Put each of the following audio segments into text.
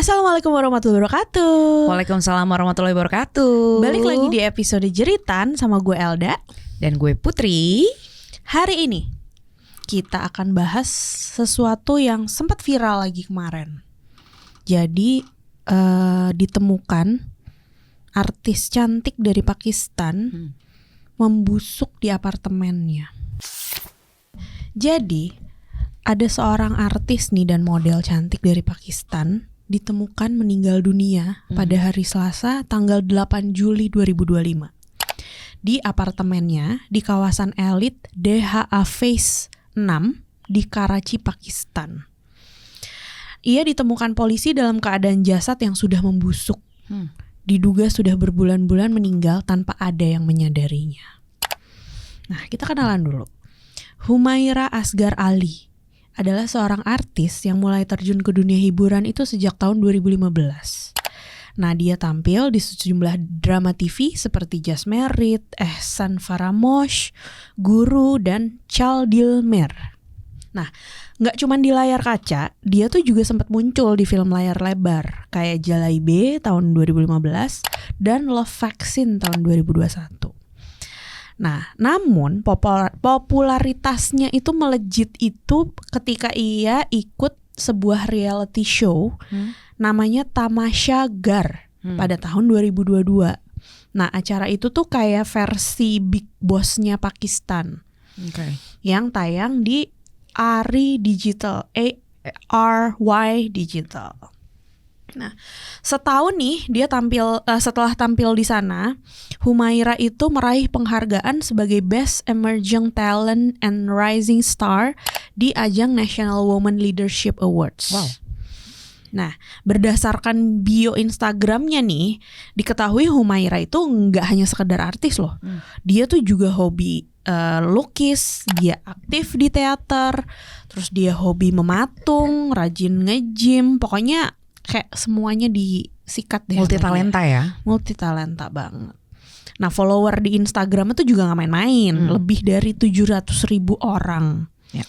Assalamualaikum warahmatullahi wabarakatuh. Waalaikumsalam warahmatullahi wabarakatuh. Balik lagi di episode Jeritan sama gue Elda dan gue Putri. Hari ini kita akan bahas sesuatu yang sempat viral lagi kemarin. Jadi ditemukan artis cantik dari Pakistan membusuk di apartemennya. Jadi ada seorang artis nih dan model cantik dari Pakistan ditemukan meninggal dunia pada hari Selasa tanggal 8 Juli 2025 di apartemennya di kawasan elit DHA Phase 6 di Karachi, Pakistan. Ia ditemukan polisi dalam keadaan jasad yang sudah membusuk. Diduga sudah berbulan-bulan meninggal tanpa ada yang menyadarinya. Nah, kita kenalan dulu. Humaira Asghar Ali adalah seorang artis yang mulai terjun ke dunia hiburan itu sejak tahun 2015. Nah, dia tampil di sejumlah drama TV seperti Just Married, Ehsan Faramosh, Guru, dan Chal Dil Mer. Nah, nggak cuma di layar kaca, dia tuh juga sempat muncul di film layar lebar kayak Jalaibe tahun 2015 dan Love Vaccine tahun 2021. Nah, namun popularitasnya itu melejit itu ketika ia ikut sebuah reality show namanya Tamasha Ghar pada tahun 2022. Nah, acara itu tuh kayak versi Big Boss-nya Pakistan. Yang tayang di ARY Digital, ARY Digital. Nah, setahun nih dia setelah tampil di sana, Humaira itu meraih penghargaan sebagai Best Emerging Talent and Rising Star di ajang National Women Leadership Awards. Wow. Nah, berdasarkan bio Instagramnya nih, diketahui Humaira itu nggak hanya sekedar artis loh. Dia tuh juga hobi lukis, dia aktif di teater, terus dia hobi mematung, rajin nge-gym, pokoknya kayak semuanya disikat deh. Multi talenta ya. Multi talenta banget. Nah, follower di Instagram itu juga gak main-main, lebih dari 700.000 orang. Ya.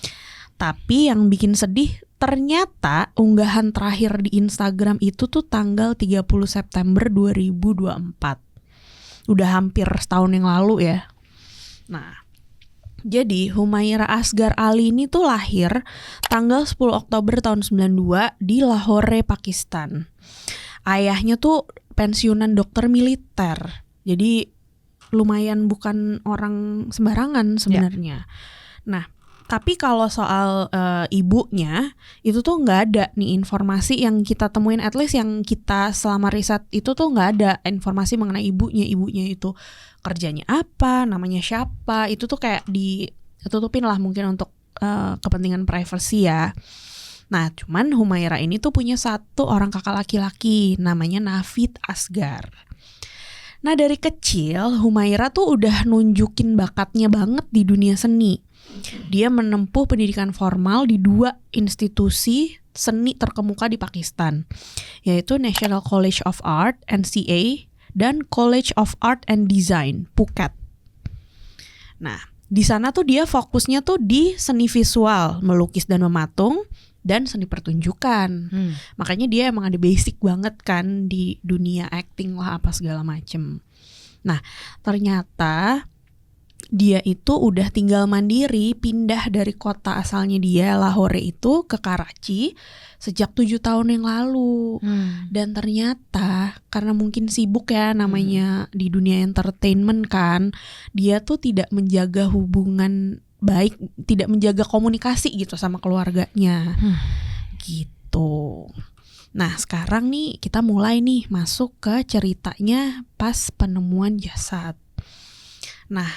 Tapi yang bikin sedih, ternyata unggahan terakhir di Instagram itu tuh tanggal 30 September 2024. Udah hampir setahun yang lalu ya. Nah, jadi Humaira Asghar Ali ini tuh lahir tanggal 10 Oktober tahun 92 di Lahore, Pakistan. Ayahnya tuh pensiunan dokter militer. Jadi lumayan bukan orang sembarangan sebenarnya. Nah, tapi kalau soal ibunya itu tuh nggak ada nih informasi yang kita temuin, at least yang kita selama riset itu tuh nggak ada informasi mengenai ibunya. Ibunya itu kerjanya apa, namanya siapa, itu tuh kayak ditutupin lah mungkin untuk kepentingan privacy ya. Nah, cuman Humaira ini tuh punya satu orang kakak laki-laki namanya Navid Asghar. Nah, dari kecil Humaira tuh udah nunjukin bakatnya banget di dunia seni. Dia menempuh pendidikan formal di 2 institusi seni terkemuka di Pakistan, yaitu National College of Art (NCA) dan College of Art and Design (Phuket). Nah, di sana tuh dia fokusnya tuh di seni visual, melukis dan mematung, dan seni pertunjukan. Makanya dia emang ada basic banget kan di dunia acting lah apa segala macem. Nah, ternyata dia itu udah tinggal mandiri, pindah dari kota asalnya dia, Lahore itu, ke Karachi sejak 7 tahun yang lalu. Dan ternyata karena mungkin sibuk ya namanya di dunia entertainment kan, dia tuh tidak menjaga hubungan baik, tidak menjaga komunikasi gitu sama keluarganya. Gitu. Nah, sekarang nih kita mulai nih masuk ke ceritanya pas penemuan jasad. Nah,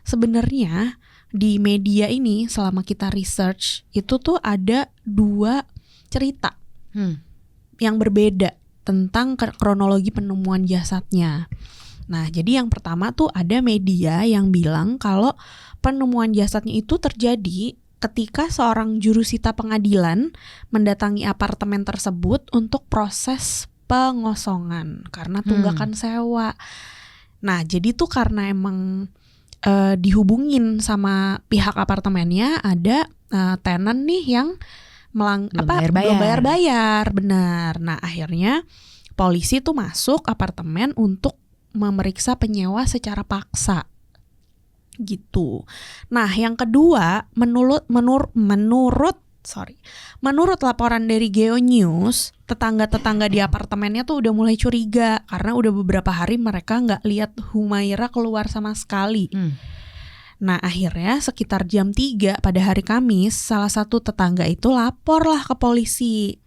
sebenarnya di media ini selama kita research itu tuh ada 2 cerita yang berbeda tentang kronologi penemuan jasadnya. Nah, jadi yang pertama tuh ada media yang bilang kalau penemuan jasadnya itu terjadi ketika seorang jurusita pengadilan mendatangi apartemen tersebut untuk proses pengosongan karena tunggakan sewa. Nah, jadi tuh karena emang dihubungin sama pihak apartemennya, ada tenant nih yang Belum bayar, benar. Nah, akhirnya polisi tuh masuk apartemen untuk memeriksa penyewa secara paksa. Gitu. Nah, yang kedua, menurut laporan dari Geonews, tetangga-tetangga di apartemennya tuh udah mulai curiga karena udah beberapa hari mereka nggak lihat Humaira keluar sama sekali. Nah, akhirnya sekitar jam 3 pada hari Kamis, salah satu tetangga itu laporlah ke polisi.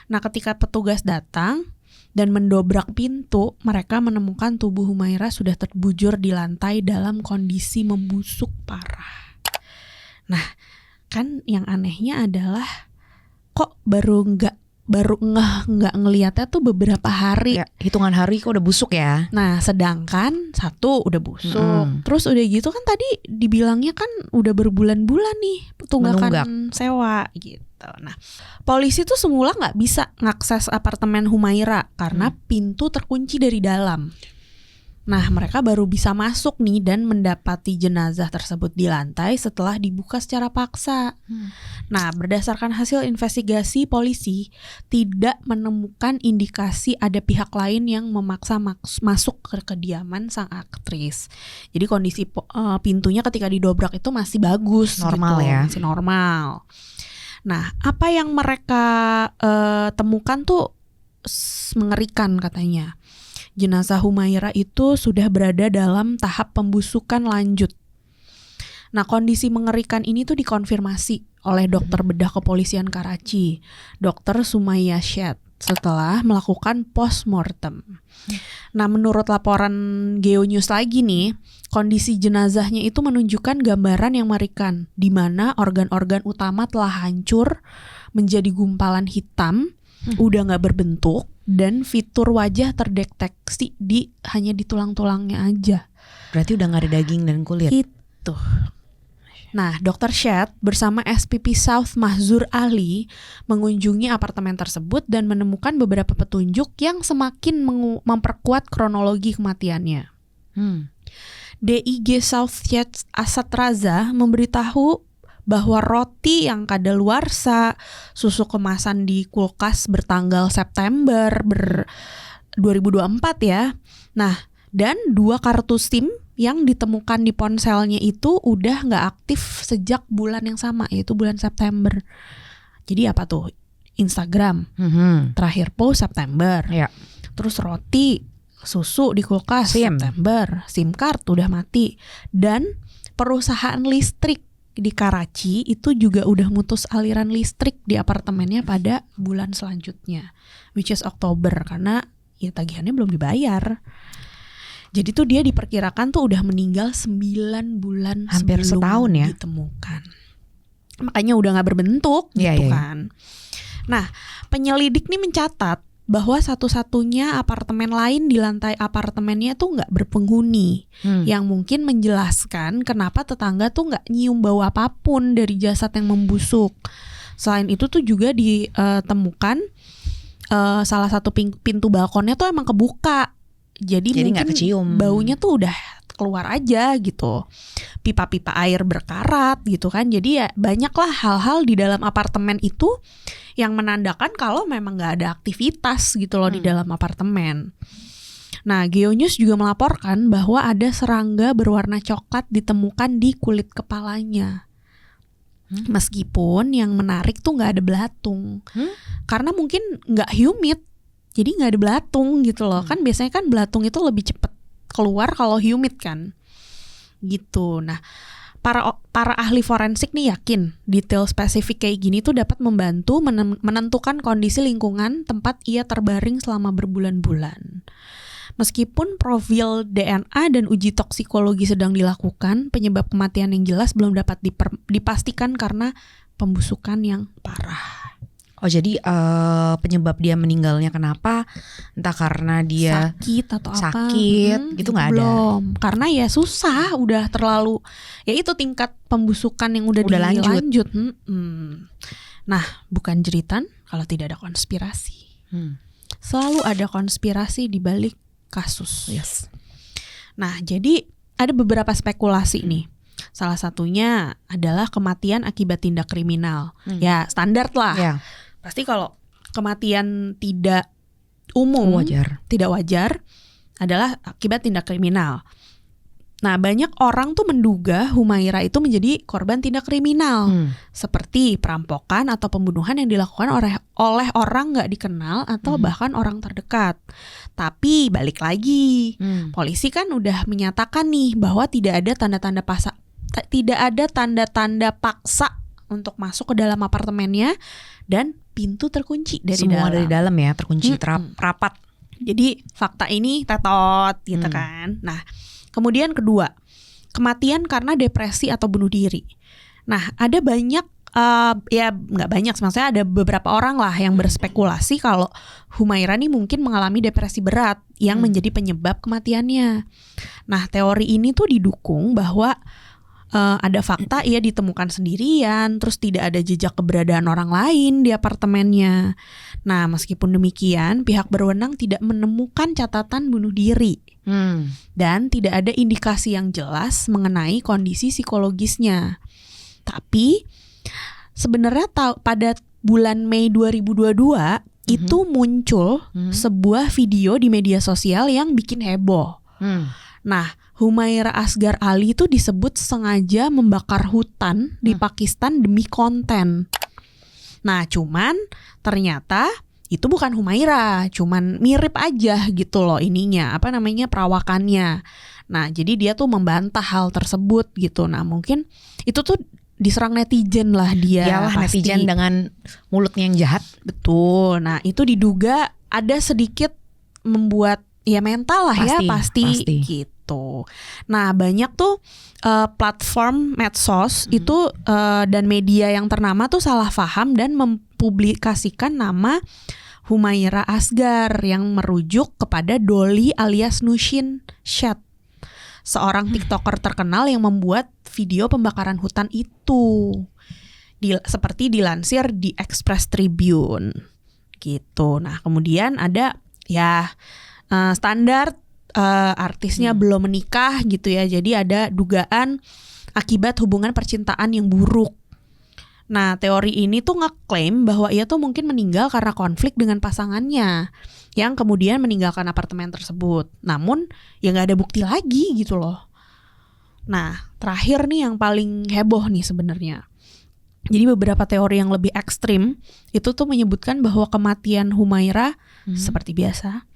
Nah, ketika petugas datang dan mendobrak pintu, mereka menemukan tubuh Humaira sudah terbujur di lantai dalam kondisi membusuk parah. Nah, kan yang anehnya adalah kok baru nggak ngelihatnya tuh beberapa hari. Ya, hitungan hari kok udah busuk ya. Nah, sedangkan satu udah busuk. Terus udah gitu kan tadi dibilangnya kan udah berbulan-bulan nih tunggakan sewa gitu. Nah, polisi tuh semula nggak bisa ngakses apartemen Humaira karena pintu terkunci dari dalam. Nah, mereka baru bisa masuk nih dan mendapati jenazah tersebut di lantai setelah dibuka secara paksa. Nah, berdasarkan hasil investigasi polisi, tidak menemukan indikasi ada pihak lain yang memaksa masuk ke kediaman sang aktris. Jadi kondisi pintunya ketika didobrak itu masih bagus, normal gitu, ya, masih normal. Nah, apa yang mereka temukan tuh mengerikan katanya. Jenazah Humaira itu sudah berada dalam tahap pembusukan lanjut. Nah, kondisi mengerikan ini tuh dikonfirmasi oleh dokter bedah kepolisian Karachi, Dr. Sumaya Sheth, setelah melakukan postmortem. Nah, menurut laporan Geonews lagi nih, kondisi jenazahnya itu menunjukkan gambaran yang mengerikan, di mana organ-organ utama telah hancur menjadi gumpalan hitam, udah nggak berbentuk, dan fitur wajah terdeteksi hanya di tulang-tulangnya aja. Berarti udah nggak ada daging dan kulit. Itu. Nah, Dr. Sheth bersama SPP South Mahzur Ali mengunjungi apartemen tersebut dan menemukan beberapa petunjuk yang semakin memperkuat kronologi kematiannya. DIG South Sheth Asad Raza memberitahu bahwa roti yang kadaluarsa, susu kemasan di kulkas bertanggal September 2024 ya. Nah, dan 2 kartu SIM yang ditemukan di ponselnya itu udah nggak aktif sejak bulan yang sama, yaitu bulan September. Jadi apa tuh? Instagram, terakhir post September. Ya. Terus roti, susu di kulkas September, SIM card udah mati, dan perusahaan listrik di Karachi itu juga udah mutus aliran listrik di apartemennya pada bulan selanjutnya, which is Oktober, karena ya tagihannya belum dibayar. Jadi tuh dia diperkirakan tuh udah meninggal 9 bulan hampir sebelum setahun ya ditemukan. Makanya udah gak berbentuk gitu kan. Nah, penyelidik nih mencatat bahwa satu-satunya apartemen lain di lantai apartemennya tuh nggak berpenghuni, yang mungkin menjelaskan kenapa tetangga tuh nggak nyium bau apapun dari jasad yang membusuk. Selain itu tuh juga ditemukan salah satu pintu balkonnya tuh emang kebuka, jadi mungkin kecium. Baunya tuh udah keluar aja gitu. Pipa-pipa air berkarat gitu kan. Jadi ya banyaklah hal-hal di dalam apartemen itu yang menandakan kalau memang gak ada aktivitas gitu loh di dalam apartemen. Nah, Geonews juga melaporkan bahwa ada serangga berwarna coklat ditemukan di kulit kepalanya. Meskipun yang menarik tuh gak ada belatung. Karena mungkin gak humid, jadi gak ada belatung gitu loh. Kan biasanya kan belatung itu lebih cepat keluar kalau humid kan gitu. Nah, para ahli forensik nih yakin detail spesifik kayak gini tuh dapat membantu menentukan kondisi lingkungan tempat ia terbaring selama berbulan-bulan. Meskipun profil DNA dan uji toksikologi sedang dilakukan, penyebab kematian yang jelas belum dapat dipastikan karena pembusukan yang parah. Oh, jadi penyebab dia meninggalnya kenapa? Entah karena dia sakit atau apa? Gitu nggak ada. Belum, karena ya susah, udah terlalu, ya itu tingkat pembusukan yang udah lanjut. Nah, bukan jeritan kalau tidak ada konspirasi. Selalu ada konspirasi di balik kasus. Yes. Nah, jadi ada beberapa spekulasi nih. Salah satunya adalah kematian akibat tindak kriminal. Ya standar lah. Ya. Pasti kalau kematian tidak umum, tidak wajar adalah akibat tindak kriminal. Nah, banyak orang tuh menduga Humaira itu menjadi korban tindak kriminal, seperti perampokan atau pembunuhan yang dilakukan oleh orang nggak dikenal atau bahkan orang terdekat. Tapi balik lagi, polisi kan udah menyatakan nih bahwa tidak ada tanda-tanda paksa untuk masuk ke dalam apartemennya dan pintu terkunci dari dalam. Semua dari dalam ya, terkunci rapat. Jadi fakta ini tetot gitu kan. Nah, kemudian kedua, kematian karena depresi atau bunuh diri. Nah, ada banyak, ya nggak banyak, maksudnya ada beberapa orang lah yang berspekulasi kalau Humaira nih mungkin mengalami depresi berat yang menjadi penyebab kematiannya. Nah, teori ini tuh didukung bahwa ada fakta ia ditemukan sendirian, terus tidak ada jejak keberadaan orang lain di apartemennya. Nah, meskipun demikian, pihak berwenang tidak menemukan catatan bunuh diri. Dan tidak ada indikasi yang jelas mengenai kondisi psikologisnya. Tapi sebenarnya pada bulan Mei 2022 itu muncul sebuah video di media sosial yang bikin heboh. Nah, Humaira Asghar Ali itu disebut sengaja membakar hutan di Pakistan demi konten. Nah, cuman ternyata itu bukan Humaira, cuman mirip aja gitu loh ininya, perawakannya. Nah, jadi dia tuh membantah hal tersebut gitu. Nah, mungkin itu tuh diserang netizen lah dia. Iyalah, pasti. netizen dengan mulutnya yang jahat. Betul. Nah, itu diduga ada sedikit membuat ya mental lah pasti. Gitu. Nah, banyak tuh platform medsos itu dan media yang ternama tuh salah paham dan mempublikasikan nama Humaira Asghar yang merujuk kepada Dolly alias Nushin Sheth, seorang TikToker terkenal yang membuat video pembakaran hutan itu. Seperti dilansir di Express Tribune gitu. Nah, kemudian ada ya standar artisnya belum menikah gitu ya. Jadi ada dugaan akibat hubungan percintaan yang buruk. Nah, teori ini tuh ngeklaim bahwa ia tuh mungkin meninggal karena konflik dengan pasangannya yang kemudian meninggalkan apartemen tersebut. Namun ya gak ada bukti lagi gitu loh. Nah, terakhir nih yang paling heboh nih sebenarnya. Jadi beberapa teori yang lebih ekstrim itu tuh menyebutkan bahwa kematian Humaira seperti biasa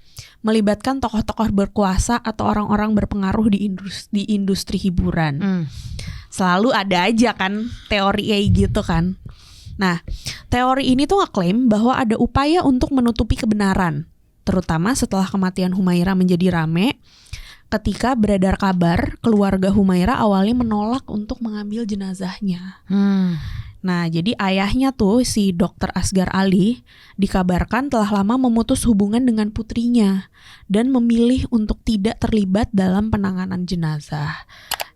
melibatkan tokoh-tokoh berkuasa atau orang-orang berpengaruh di industri hiburan. Selalu ada aja kan teori kayak gitu kan. Nah, teori ini tuh ngeklaim bahwa ada upaya untuk menutupi kebenaran, terutama setelah kematian Humaira menjadi rame. Ketika beredar kabar, keluarga Humaira awalnya menolak untuk mengambil jenazahnya. Nah, jadi ayahnya tuh si Dr. Asghar Ali dikabarkan telah lama memutus hubungan dengan putrinya dan memilih untuk tidak terlibat dalam penanganan jenazah.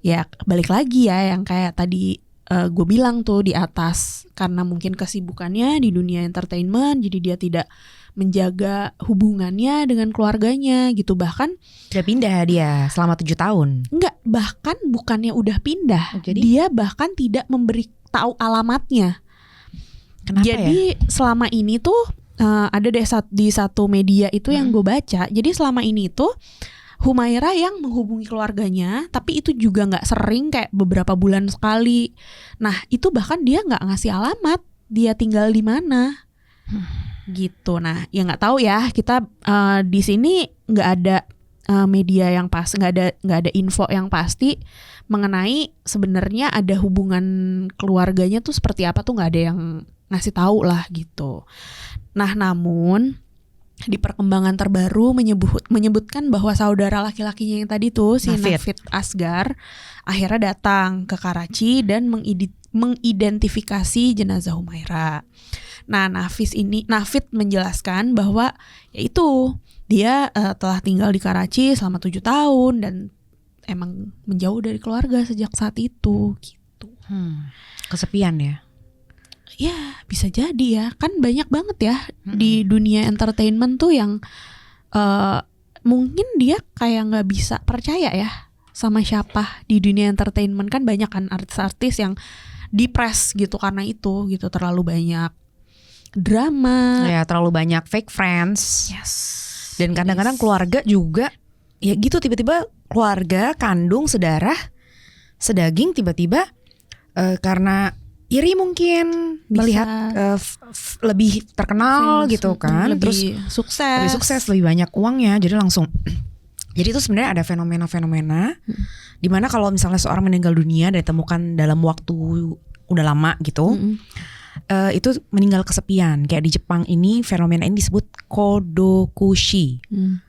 Ya, balik lagi ya yang kayak tadi gue bilang tuh di atas, karena mungkin kesibukannya di dunia entertainment, jadi dia tidak menjaga hubungannya dengan keluarganya gitu. Bahkan udah pindah dia selama 7 tahun. Enggak, bahkan bukannya udah pindah, jadi? Dia bahkan tidak memberi tahu alamatnya. Kenapa jadi selama ini tuh ada di satu media itu yang gue baca. Jadi selama ini tuh Humaira yang menghubungi keluarganya, tapi itu juga nggak sering, kayak beberapa bulan sekali. Nah, itu bahkan dia nggak ngasih alamat dia tinggal di mana, gitu. Nah, ya nggak tahu ya, kita di sini nggak ada media yang pas, nggak ada info yang pasti mengenai sebenarnya ada hubungan keluarganya tuh seperti apa, tuh nggak ada yang ngasih tahu lah gitu. Nah, namun di perkembangan terbaru menyebutkan bahwa saudara laki-lakinya yang tadi tuh si Nafid Asghar akhirnya datang ke Karachi dan mengidentifikasi jenazah Humaira. Nah, Nafid menjelaskan bahwa yaitu dia telah tinggal di Karachi selama 7 tahun dan emang menjauh dari keluarga sejak saat itu gitu. Kesepian ya? Ya bisa jadi ya, kan banyak banget ya di dunia entertainment tuh yang mungkin dia kayak nggak bisa percaya ya sama siapa di dunia entertainment. Kan banyak kan artis-artis yang depres gitu karena itu gitu, terlalu banyak drama. Ya terlalu banyak fake friends. Yes. Dan kadang-kadang keluarga juga ya gitu, tiba-tiba keluarga kandung, saudara, sedaging tiba-tiba karena iri mungkin Bisa. melihat lebih terkenal Famous, gitu kan, lebih terus sukses. lebih sukses, lebih banyak uangnya, jadi langsung. Jadi itu sebenarnya ada fenomena-fenomena dimana kalau misalnya seorang meninggal dunia dan ditemukan dalam waktu udah lama gitu, itu meninggal kesepian. Kayak di Jepang ini fenomena ini disebut kodokushi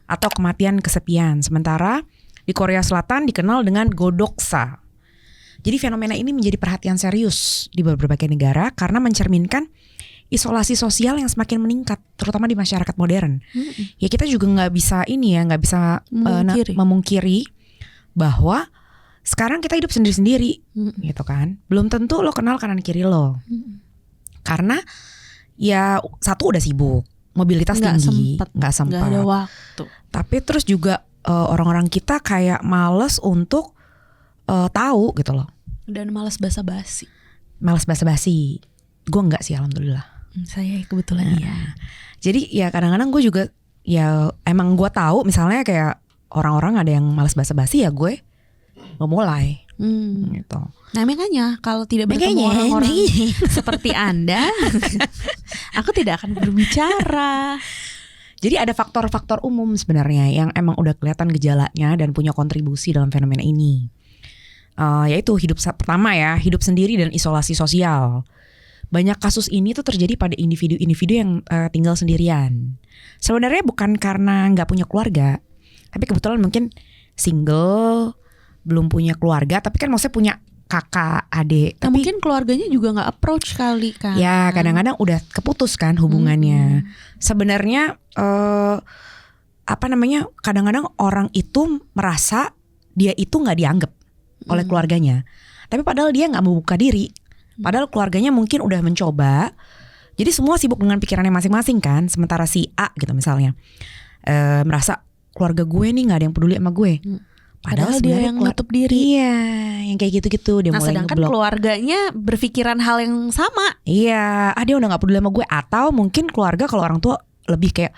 atau kematian kesepian. Sementara di Korea Selatan dikenal dengan godoksa. Jadi fenomena ini menjadi perhatian serius di berbagai negara karena mencerminkan isolasi sosial yang semakin meningkat, terutama di masyarakat modern. Ya kita juga nggak bisa nggak bisa memungkiri bahwa sekarang kita hidup sendiri-sendiri, gitu kan. Belum tentu lo kenal kanan kiri lo, karena ya satu udah sibuk, mobilitas tinggi, nggak sempat, nggak ada waktu. Tapi terus juga orang-orang kita kayak males untuk tahu gitu loh. Dan malas basa-basi. Malas basa-basi. Gue enggak sih, alhamdulillah. Saya kebetulan ya. Jadi ya kadang-kadang gue juga ya emang gue tahu misalnya kayak orang-orang ada yang malas basa-basi, ya gue memulai gitu. Nah makanya kalau tidak bertemu orang-orang seperti Anda, aku tidak akan berbicara. Jadi ada faktor-faktor umum sebenarnya yang emang udah kelihatan gejalanya dan punya kontribusi dalam fenomena ini. Yaitu pertama ya, hidup sendiri dan isolasi sosial. Banyak kasus ini tuh terjadi pada individu-individu yang tinggal sendirian. Sebenarnya bukan karena nggak punya keluarga, tapi kebetulan mungkin single, belum punya keluarga, tapi kan maksudnya punya kakak, adik. Nah, tapi mungkin keluarganya juga nggak approach kali kan? Ya kadang-kadang udah keputus kan hubungannya. Sebenarnya kadang-kadang orang itu merasa dia itu nggak dianggap oleh keluarganya, tapi padahal dia nggak membuka diri. Padahal keluarganya mungkin udah mencoba. Jadi semua sibuk dengan pikirannya masing-masing kan. Sementara si A gitu misalnya merasa keluarga gue nih nggak ada yang peduli sama gue. Padahal dia yang nutup diri. Iya, yang kayak gitu-gitu dia mulai sedangkan ngeblok. keluarganya berpikiran hal yang sama. Iya, dia udah nggak peduli sama gue. Atau mungkin keluarga kalau orang tua lebih kayak,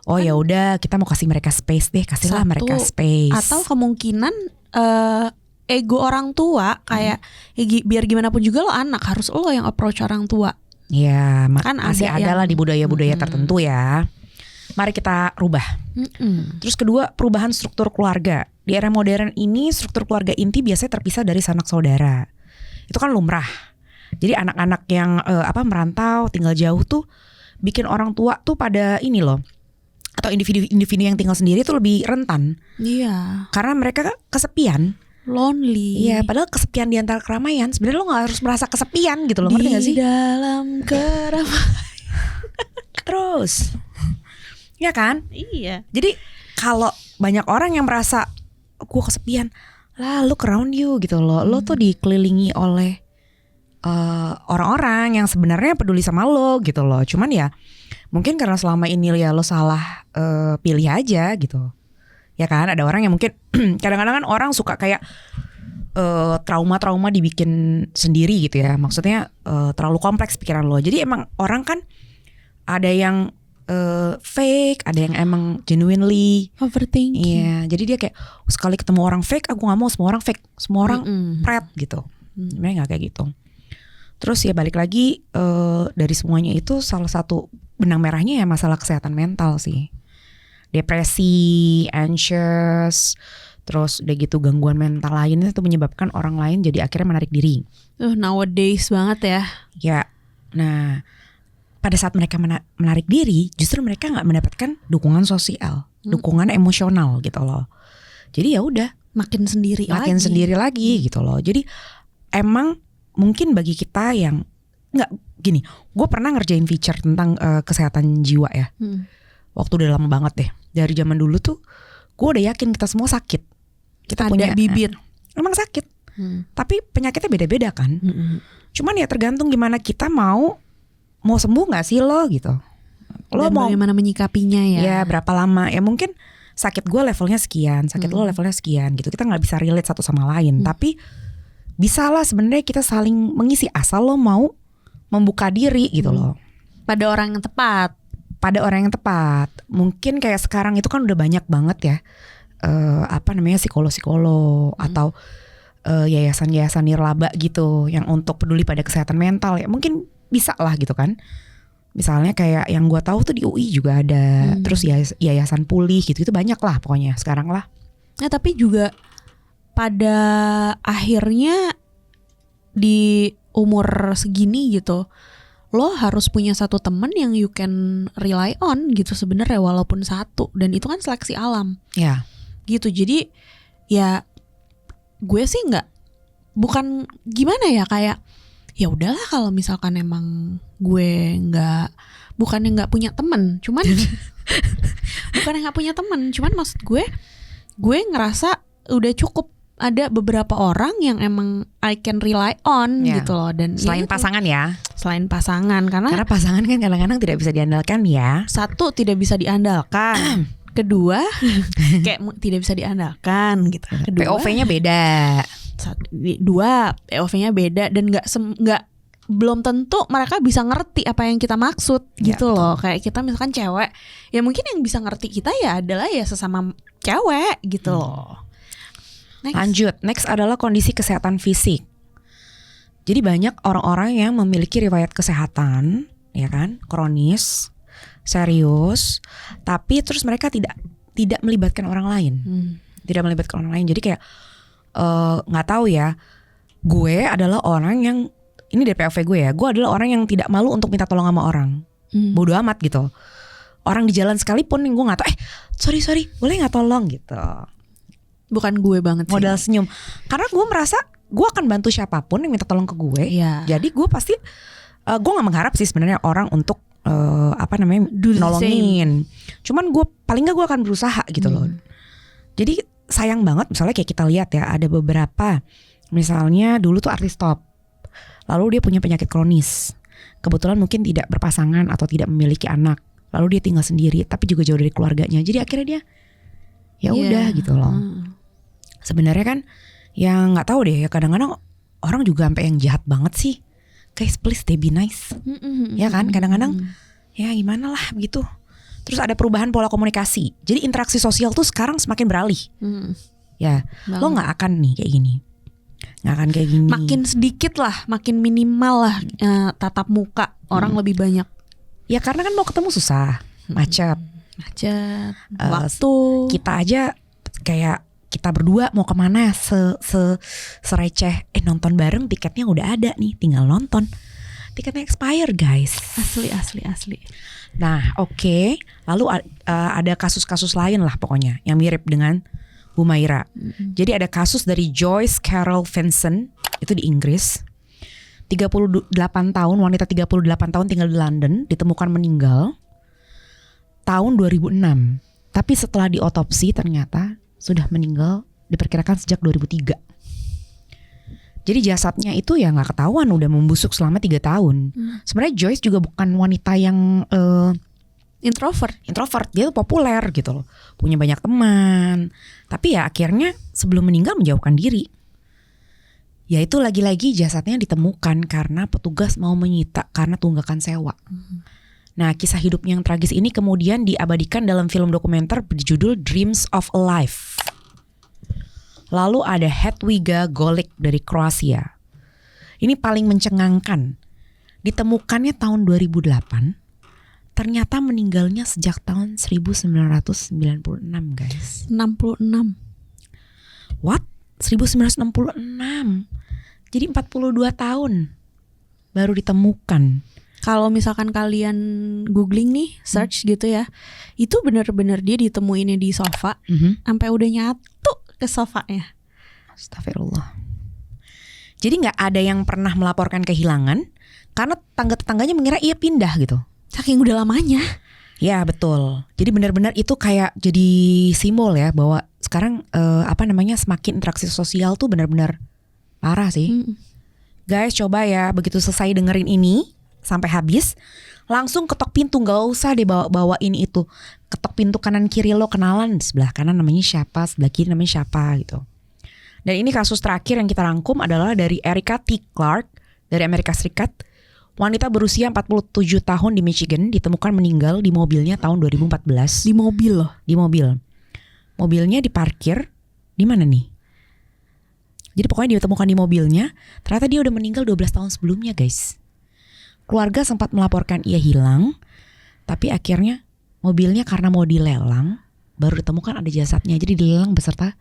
oh ya udah kita mau kasih mereka space deh, kasihlah mereka space. Atau kemungkinan ego orang tua kayak biar gimana pun juga lo anak, harus lo yang approach orang tua. Ya kan masih ada lah di budaya-budaya tertentu ya. Mari kita rubah. Terus kedua, perubahan struktur keluarga. Di era modern ini struktur keluarga inti biasanya terpisah dari sanak saudara. Itu kan lumrah. Jadi anak-anak yang merantau tinggal jauh tuh bikin orang tua tuh pada ini loh, atau individu-individu yang tinggal sendiri tuh lebih rentan. Iya. Karena mereka kesepian. Lonely. Iya, padahal kesepian di antara keramaian. Sebenarnya lo gak harus merasa kesepian gitu loh, ngerti gak sih? Di dalam keramaian. Terus, ya kan? Iya. Jadi kalau banyak orang yang merasa gue kesepian, lah look around you gitu loh. Lo tuh dikelilingi oleh orang-orang yang sebenarnya peduli sama lo gitu loh. Cuman ya mungkin karena selama ini ya lo salah pilih aja gitu. Ya kan, ada orang yang mungkin kadang-kadang kan orang suka kayak trauma-trauma dibikin sendiri gitu ya. Maksudnya terlalu kompleks pikiran lo. Jadi emang orang kan ada yang fake, ada yang emang genuinely overthinking. Iya, jadi dia kayak sekali ketemu orang fake, aku nggak mau semua orang fake, semua orang pret gitu. Sebenarnya nggak kayak gitu. Terus ya balik lagi dari semuanya itu salah satu benang merahnya ya masalah kesehatan mental sih. Depresi, anxious, terus udah gitu gangguan mental lain itu menyebabkan orang lain jadi akhirnya menarik diri. Nowadays banget ya. Ya, nah pada saat mereka menarik diri, justru mereka nggak mendapatkan dukungan sosial, dukungan emosional gitu loh. Jadi ya udah makin sendiri lagi gitu loh. Jadi emang mungkin bagi kita yang nggak gini, gue pernah ngerjain feature tentang kesehatan jiwa ya. Waktu udah lama banget deh. Dari zaman dulu tuh gue udah yakin kita semua sakit. Kita ada punya bibit. Emang sakit. Tapi penyakitnya beda-beda kan. Cuman ya tergantung gimana kita mau sembuh nggak sih lo gitu. Lo dan mau bagaimana menyikapinya ya. Ya berapa lama. Ya mungkin sakit gue levelnya sekian, sakit lo levelnya sekian gitu. Kita nggak bisa relate satu sama lain, tapi bisa lah sebenarnya kita saling mengisi asal lo mau membuka diri gitu loh. Pada orang yang tepat. Pada orang yang tepat. Mungkin kayak sekarang itu kan udah banyak banget ya psikolog atau yayasan-yayasan nirlaba gitu yang untuk peduli pada kesehatan mental ya. Mungkin bisa lah gitu kan. Misalnya kayak yang gue tahu tuh di UI juga ada, terus yayasan pulih gitu, itu banyak lah pokoknya sekarang lah. Nah tapi juga pada akhirnya di umur segini gitu, lo harus punya satu temen yang you can rely on gitu sebenarnya, walaupun satu, dan itu kan seleksi alam. Ya. Gitu. Jadi ya gue sih bukan gimana ya, kayak ya udahlah kalau misalkan emang gue bukannya nggak punya temen, cuman bukannya nggak punya temen, cuman maksud gue ngerasa udah cukup ada beberapa orang yang emang I can rely on gitu loh. Dan selain pasangan ya, selain pasangan, karena pasangan kan kadang-kadang tidak bisa diandalkan ya. Satu, tidak bisa diandalkan. Kedua, kayak tidak bisa diandalkan gitu. Kedua, POV-nya beda. Dua, POV-nya beda, dan belum tentu mereka bisa ngerti apa yang kita maksud gitu loh. Kayak kita misalkan cewek, ya mungkin yang bisa ngerti kita ya adalah ya sesama cewek gitu loh. Lanjut, next adalah kondisi kesehatan fisik. Jadi banyak orang-orang yang memiliki riwayat kesehatan, ya kan, kronis, serius, tapi terus mereka tidak melibatkan orang lain, tidak melibatkan orang lain. Jadi kayak nggak tahu ya, gue adalah orang yang ini dari POV gue ya, gue adalah orang yang tidak malu untuk minta tolong sama orang, bodo amat gitu. Orang di jalan sekalipun yang gue nggak tahu, sorry boleh nggak tolong gitu. Bukan gue banget sih. Modal senyum. Karena gue merasa gue akan bantu siapapun yang minta tolong ke gue. Jadi gue pasti gue nggak mengharap sih sebenarnya orang untuk nolongin. Cuman gue paling nggak gue akan berusaha gitu loh. Jadi sayang banget misalnya kayak kita lihat ya, ada beberapa misalnya dulu tuh artis top, lalu dia punya penyakit kronis, kebetulan mungkin tidak berpasangan atau tidak memiliki anak, lalu dia tinggal sendiri tapi juga jauh dari keluarganya. Jadi akhirnya dia ya udah gitu loh. Sebenarnya kan yang nggak tahu deh ya, kadang-kadang orang juga sampai yang jahat banget sih. Guys, please stay be nice. Ya kan, kadang-kadang ya gimana lah begitu. Terus ada perubahan pola komunikasi. Jadi interaksi sosial tuh sekarang semakin beralih. Ya, lo nggak akan nih kayak gini. Nggak akan kayak gini. Makin sedikit lah, makin minimal lah tatap muka orang lebih banyak. Ya karena kan mau ketemu susah, macet, waktu. Kita aja kayak kita berdua mau kemana sereceh nonton bareng, tiketnya udah ada nih, tinggal nonton. Tiketnya expire guys. Asli. Nah oke. Lalu ada kasus-kasus lain lah pokoknya yang mirip dengan Humaira. Jadi ada kasus dari Joyce Carol Vinson, itu di Inggris. 38 tahun, wanita 38 tahun tinggal di London, ditemukan meninggal tahun 2006. Tapi setelah diotopsi ternyata sudah meninggal diperkirakan sejak 2003. Jadi jasadnya itu ya nggak ketahuan udah membusuk selama 3 tahun. Sebenarnya Joyce juga bukan wanita yang introvert, dia tuh populer gitu loh, punya banyak teman. Tapi ya akhirnya sebelum meninggal menjauhkan diri. Ya itu lagi-lagi jasadnya ditemukan karena petugas mau menyita karena tunggakan sewa. Nah kisah hidupnya yang tragis ini kemudian diabadikan dalam film dokumenter berjudul Dreams of a Life. Lalu ada Hedwiga Golik dari Kroasia. Ini paling mencengangkan. Ditemukannya tahun 2008. Ternyata meninggalnya sejak tahun 1996 guys. 66. What? 1966. Jadi 42 tahun baru ditemukan. Kalau misalkan kalian googling nih, search gitu ya, itu benar-benar dia ditemuinnya di sofa, sampai udah nyatu ke sofanya. Astagfirullah. Jadi nggak ada yang pernah melaporkan kehilangan karena tetangga-tetangganya mengira ia pindah gitu. Saking udah lamanya. Ya betul. Jadi benar-benar itu kayak jadi simbol ya bahwa sekarang semakin interaksi sosial tuh benar-benar parah sih. Guys coba ya begitu selesai dengerin ini sampai habis, langsung ketok pintu, gak usah deh bawa ini itu. Ketok pintu kanan kiri lo, kenalan sebelah kanan namanya siapa, sebelah kiri namanya siapa gitu. Dan ini kasus terakhir yang kita rangkum adalah dari Erica T. Clark dari Amerika Serikat. Wanita berusia 47 tahun di Michigan ditemukan meninggal di mobilnya tahun 2014. Di mobil loh. Di mobil. Mobilnya diparkir di mana nih? Jadi pokoknya dia ditemukan di mobilnya. Ternyata dia udah meninggal 12 tahun sebelumnya, guys. Keluarga sempat melaporkan ia hilang, tapi akhirnya mobilnya karena mau dilelang, baru ditemukan ada jasadnya. Jadi dilelang beserta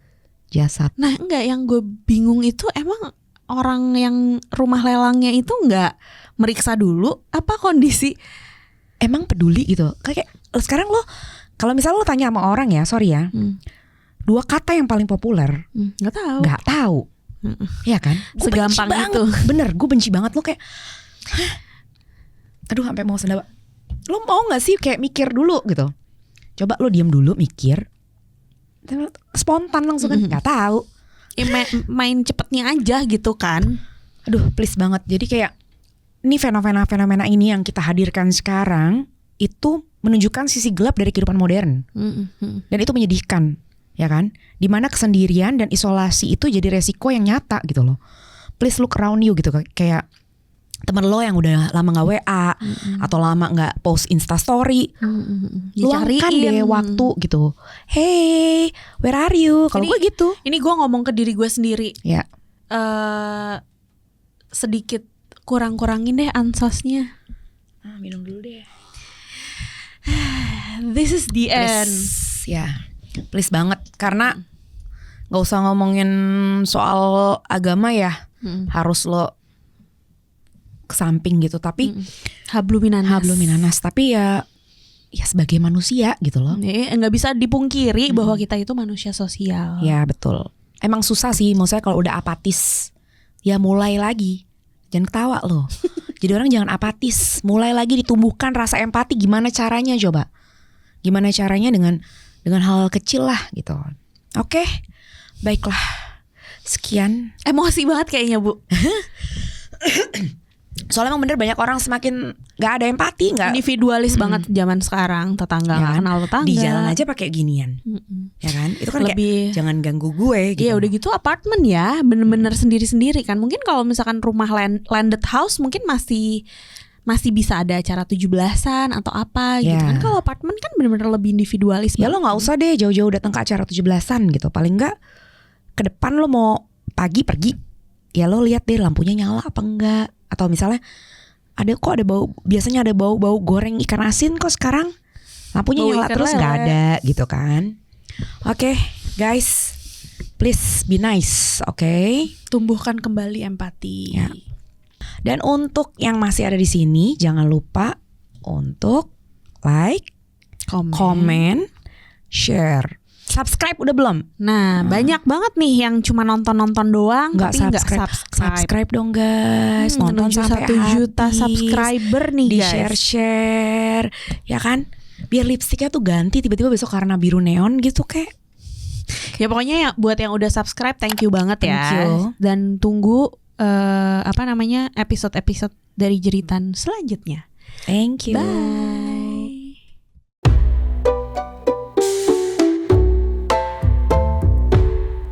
jasad. Nah enggak, yang gue bingung itu emang orang yang rumah lelangnya itu enggak meriksa dulu apa kondisi? Emang peduli gitu. Kayak sekarang lo, kalau misalnya lo tanya sama orang ya, sorry ya, 2 kata yang paling populer, Nggak tahu. nggak tahu. Iya kan? Gua Segampang benci itu. banget. Bener, gue benci banget lo kayak, hah? Aduh sampai mau sendawa. Lo mau gak sih kayak mikir dulu gitu? Coba lo diam dulu mikir, spontan langsung kan, nggak tahu. Ya, main cepetnya aja gitu kan. Aduh please banget. Jadi kayak ini fenomena-fenomena ini yang kita hadirkan sekarang itu menunjukkan sisi gelap dari kehidupan modern. Dan itu menyedihkan, ya kan? Dimana kesendirian dan isolasi itu jadi resiko yang nyata gitu loh. Please look around you gitu. Kayak temen lo yang udah lama gak WA atau lama gak post Instastory, luangkan deh waktu gitu. Hey, where are you? Kalau gue gitu. Ini gue ngomong ke diri gue sendiri. Ya. Sedikit kurang-kurangin deh ansosnya. Minum dulu deh. This is the end. Please, ya, please banget. Karena gak usah ngomongin soal agama ya, harus lo kesamping gitu. Tapi habluminanas. Tapi ya sebagai manusia gitu loh. Nggak bisa dipungkiri bahwa kita itu manusia sosial. Ya betul. Emang susah sih, maksudnya kalau udah apatis, ya mulai lagi. Jangan ketawa loh. Jadi orang jangan apatis, mulai lagi ditumbuhkan rasa empati. Gimana caranya coba? Gimana caranya dengan hal kecil lah gitu. Oke, baiklah. Sekian. Emosi banget kayaknya, Bu. Soalnya emang bener banyak orang semakin gak ada empati, gak individualis banget zaman sekarang. Tetangga ya gak kan? kenal tetangga. Di jalan aja pakai ginian. Ya kan? Itu kan lebih kayak jangan ganggu gue gitu. Iya udah gitu apartemen ya, bener-bener sendiri-sendiri kan. Mungkin kalau misalkan rumah landed house mungkin masih bisa ada acara 17-an atau apa gitu kan. Kalau apartemen kan bener-bener lebih individualis. Ya lo gak usah deh jauh-jauh datang ke acara 17-an gitu. Paling gak ke depan lo mau pagi pergi, ya lo lihat deh lampunya nyala apa enggak. Atau misalnya ada bau, biasanya ada bau goreng ikan asin kok sekarang lampunya bau nyala terus nggak ada gitu kan. Oke, guys, please be nice, oke? Tumbuhkan kembali empati. Ya. Dan untuk yang masih ada di sini jangan lupa untuk like, comment, share. Subscribe udah belum? Nah, banyak banget nih yang cuma nonton-nonton doang tapi nggak subscribe. Subscribe dong guys. Nonton sampai 1 juta subscriber nih di guys. share, ya kan? Biar lipstiknya tuh ganti tiba-tiba besok karena biru neon gitu kayak. Ya pokoknya ya buat yang udah subscribe thank you banget ya. Thank you. Dan tunggu episode-episode dari Jeritan selanjutnya. Thank you. Bye.